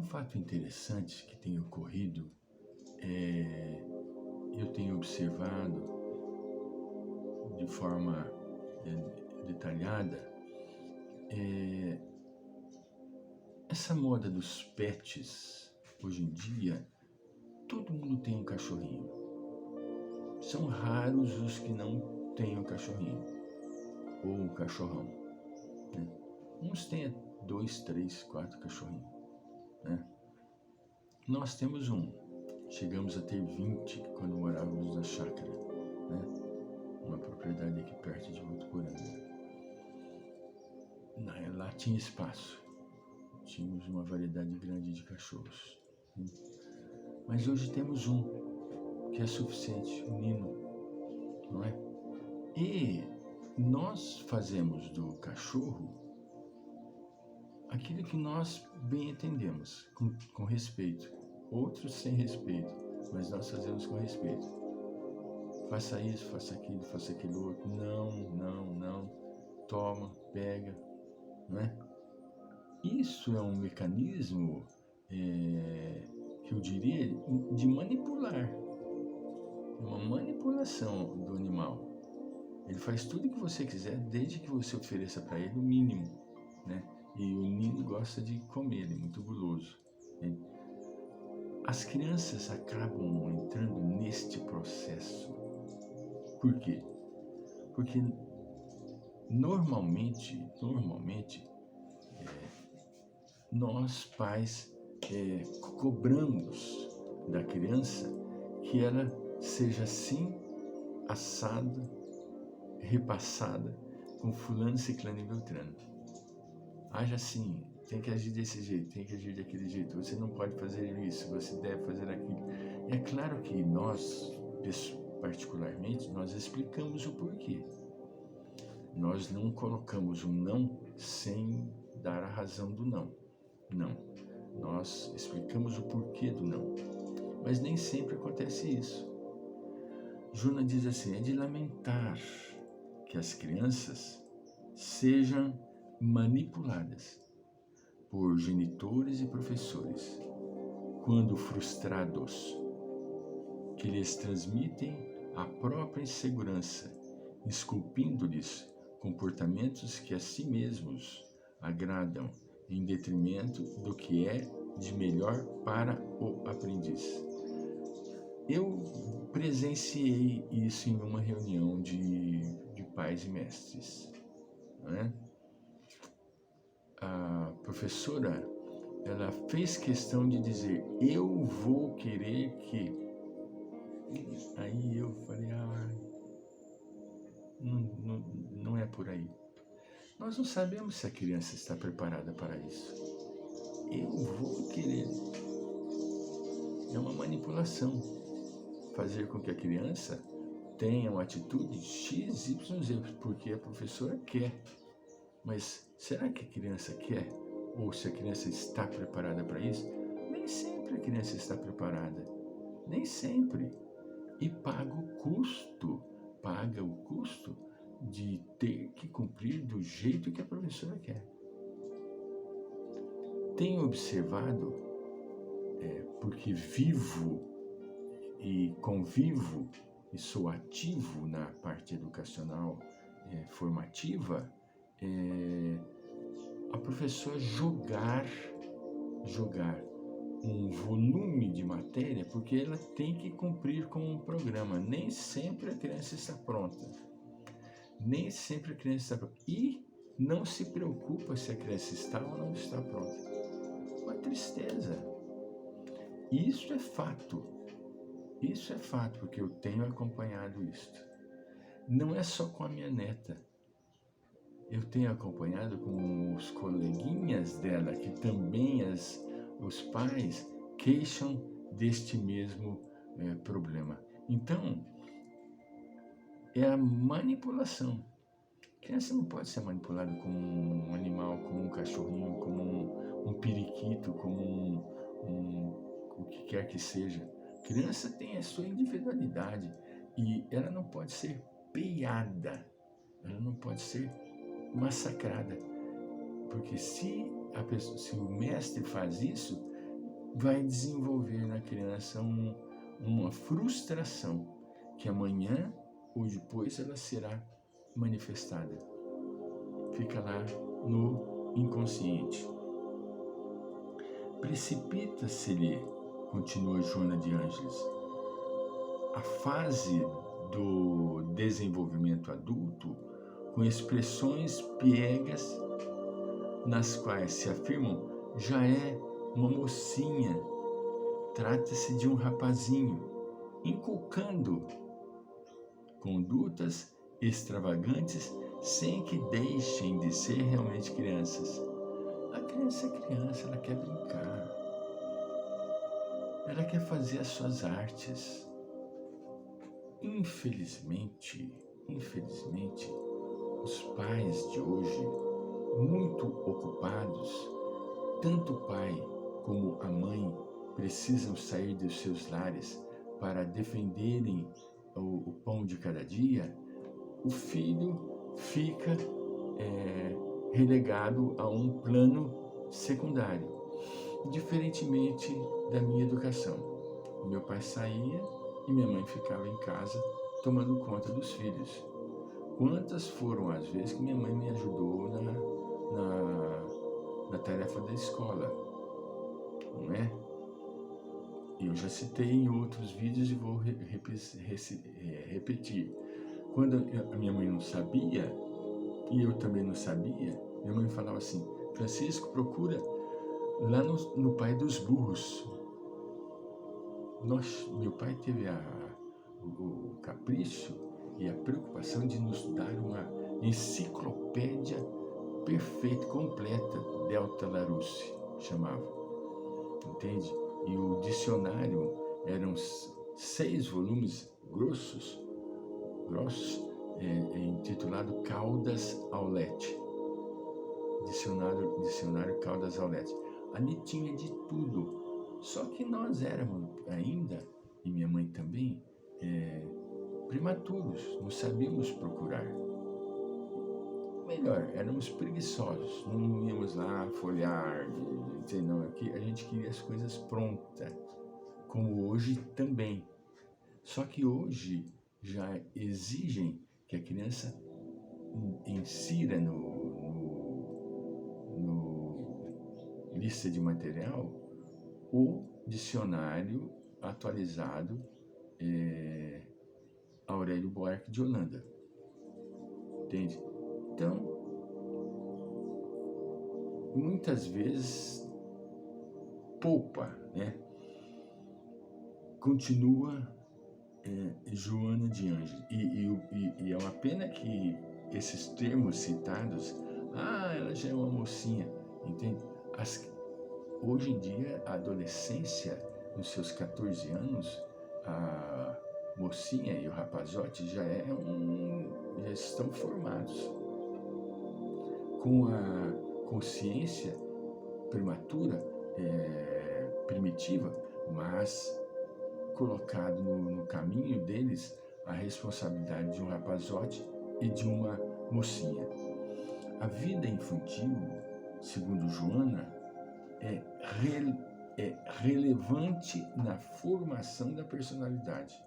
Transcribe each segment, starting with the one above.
fato interessante que tem ocorrido, eu tenho observado de forma detalhada, essa moda dos pets. Hoje em dia, todo mundo tem um cachorrinho. São raros os que não têm um cachorrinho ou um cachorrão, né? Uns têm 2, 3, 4 cachorrinhos, né? Nós temos um. Chegamos a ter 20 quando morávamos na chácara, né? Uma propriedade aqui perto de Votuporanga. Lá tinha espaço. Tínhamos uma variedade grande de cachorros, né? Mas hoje temos um, que é suficiente, o Nino, não é? E nós fazemos do cachorro aquilo que nós bem entendemos, com respeito. Outros sem respeito, mas nós fazemos com respeito. Faça isso, faça aquilo outro. Não. Toma, pega, não é? Isso é um mecanismo, que eu diria, de manipular. É uma manipulação do animal. Ele faz tudo o que você quiser, desde que você ofereça para ele o mínimo, né? E o Nino gosta de comer, ele é muito guloso, né? As crianças acabam entrando neste processo. Por quê? Porque normalmente, nós pais cobramos da criança que ela seja assim, assada, repassada com fulano, ciclano e beltrano. Haja assim, tem que agir desse jeito, tem que agir daquele jeito, você não pode fazer isso, você deve fazer aquilo. É claro que nós, particularmente, nós explicamos o porquê. Nós não colocamos um não sem dar a razão do não. Não. Nós explicamos o porquê do não. Mas nem sempre acontece isso. Juna diz assim, é de lamentar que as crianças sejam manipuladas por genitores e professores, quando frustrados, que lhes transmitem a própria insegurança, esculpindo-lhes comportamentos que a si mesmos agradam, em detrimento do que é de melhor para o aprendiz. Eu presenciei isso em uma reunião de pais e mestres, né? A professora, ela fez questão de dizer, eu vou querer que... Aí eu falei, não é por aí. Nós não sabemos se a criança está preparada para isso. Eu vou querer. É uma manipulação. Fazer com que a criança tenha uma atitude X, Y, Z, porque a professora quer. Mas será que a criança quer? Ou se a criança está preparada para isso? Nem sempre a criança está preparada. Nem sempre. E paga o custo de ter que cumprir do jeito que a professora quer. Tenho observado, porque vivo e convivo e sou ativo na parte educacional formativa, a professora jogar um volume de matéria, porque ela tem que cumprir com um programa. Nem sempre a criança está pronta. E não se preocupa se a criança está ou não está pronta. Uma tristeza. Isso é fato, porque eu tenho acompanhado isto. Não é só com a minha neta. Eu tenho acompanhado com os coleguinhas dela, que também os pais queixam deste mesmo problema. Então, é a manipulação. A criança não pode ser manipulada como um animal, como um cachorrinho, como um periquito, como o que quer que seja. A criança tem a sua individualidade e ela não pode ser peiada, ela não pode ser massacrada. Porque se o mestre faz isso, vai desenvolver na criança uma frustração que amanhã ou depois ela será manifestada. Fica lá no inconsciente. Precipita-se-lhe, continua Joana de Ângeles, a fase do desenvolvimento adulto com expressões piegas nas quais se afirmam já é uma mocinha, trata-se de um rapazinho, inculcando condutas extravagantes sem que deixem de ser realmente crianças. A criança é criança, ela quer brincar, ela quer fazer as suas artes. Infelizmente, os pais de hoje, muito ocupados, tanto o pai como a mãe precisam sair dos seus lares para defenderem o pão de cada dia, o filho fica relegado a um plano secundário, diferentemente da minha educação. Meu pai saía e minha mãe ficava em casa tomando conta dos filhos. Quantas foram as vezes que minha mãe me ajudou na tarefa da escola, não é? Eu já citei em outros vídeos e vou repetir. Quando a minha mãe não sabia, e eu também não sabia, minha mãe falava assim: Francisco, procura lá no Pai dos Burros. Meu pai teve o capricho e a preocupação de nos dar uma enciclopédia perfeita, completa, Delta Larousse, chamava, entende? E o dicionário eram 6 volumes grossos, intitulado Caldas Aulete. Dicionário Caldas Aulete. Ali tinha de tudo. Só que nós éramos ainda, e minha mãe também, prematuros, não sabíamos procurar. Melhor, éramos preguiçosos, não íamos lá folhear, não, aqui a gente queria as coisas prontas, como hoje também. Só que hoje já exigem que a criança insira no lista de material o dicionário atualizado Aurélio Buarque de Holanda, entende? Então, muitas vezes poupa, né? Continua Joana de Ângeles, e é uma pena que esses termos citados, ela já é uma mocinha, entende? Hoje em dia, a adolescência, nos seus 14 anos, a mocinha e o rapazote já estão formados, com a consciência prematura, primitiva, mas colocado no caminho deles a responsabilidade de um rapazote e de uma mocinha. A vida infantil, segundo Joana, é relevante na formação da personalidade,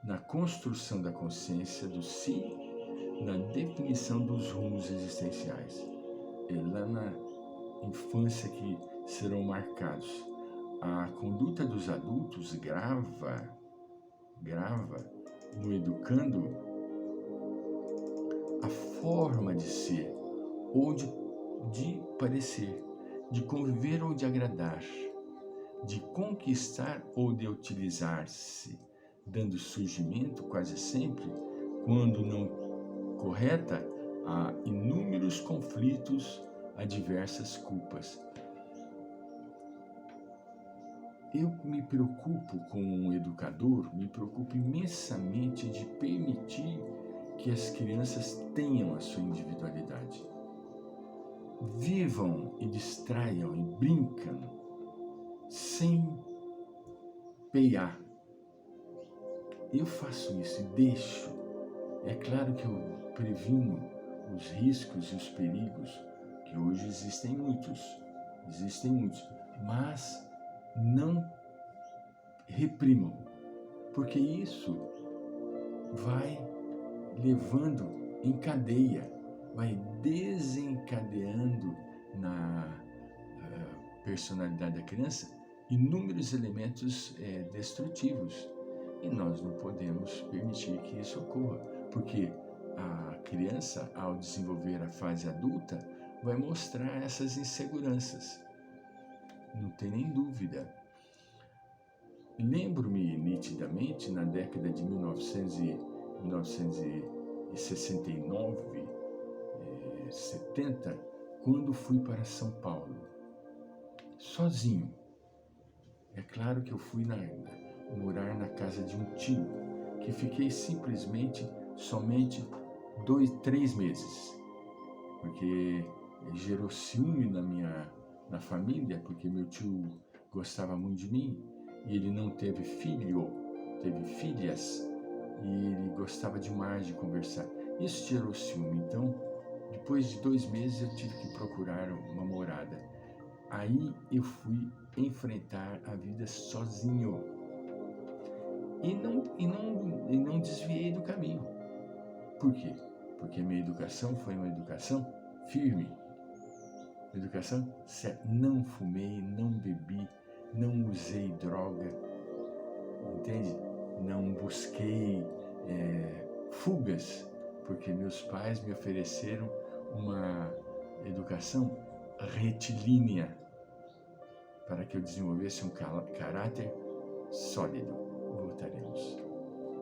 na construção da consciência do si, na definição dos rumos existenciais. É lá na infância que serão marcados. A conduta dos adultos grava no educando a forma de ser ou de parecer, de conviver ou de agradar, de conquistar ou de utilizar-se, dando surgimento quase sempre, quando não correta, a inúmeros conflitos, a diversas culpas. Eu me preocupo como um educador, me preocupo imensamente de permitir que as crianças tenham a sua individualidade. Vivam e distraiam e brincam sem peiar. Eu faço isso e deixo. É claro que eu previno os riscos e os perigos, que hoje existem muitos, mas não reprimam, porque isso vai levando em cadeia, vai desencadeando na personalidade da criança inúmeros elementos destrutivos. E nós não podemos permitir que isso ocorra, porque a criança, ao desenvolver a fase adulta, vai mostrar essas inseguranças. Não tem nem dúvida. Lembro-me nitidamente, na década de 1969, 70, quando fui para São Paulo, sozinho. É claro que eu fui morar na casa de um tio, que fiquei somente 3 meses, porque gerou ciúme na família, porque meu tio gostava muito de mim, e ele não teve filho, teve filhas, e ele gostava demais de conversar. Isso gerou ciúme, então, depois de 2 meses eu tive que procurar uma morada. Aí eu fui enfrentar a vida sozinho e não desviei do caminho. Por quê? Porque minha educação foi uma educação firme. Educação certa. Não fumei, não bebi, não usei droga, entende? Não busquei fugas, porque meus pais me ofereceram uma educação retilínea para que eu desenvolvesse um caráter sólido. Voltaremos.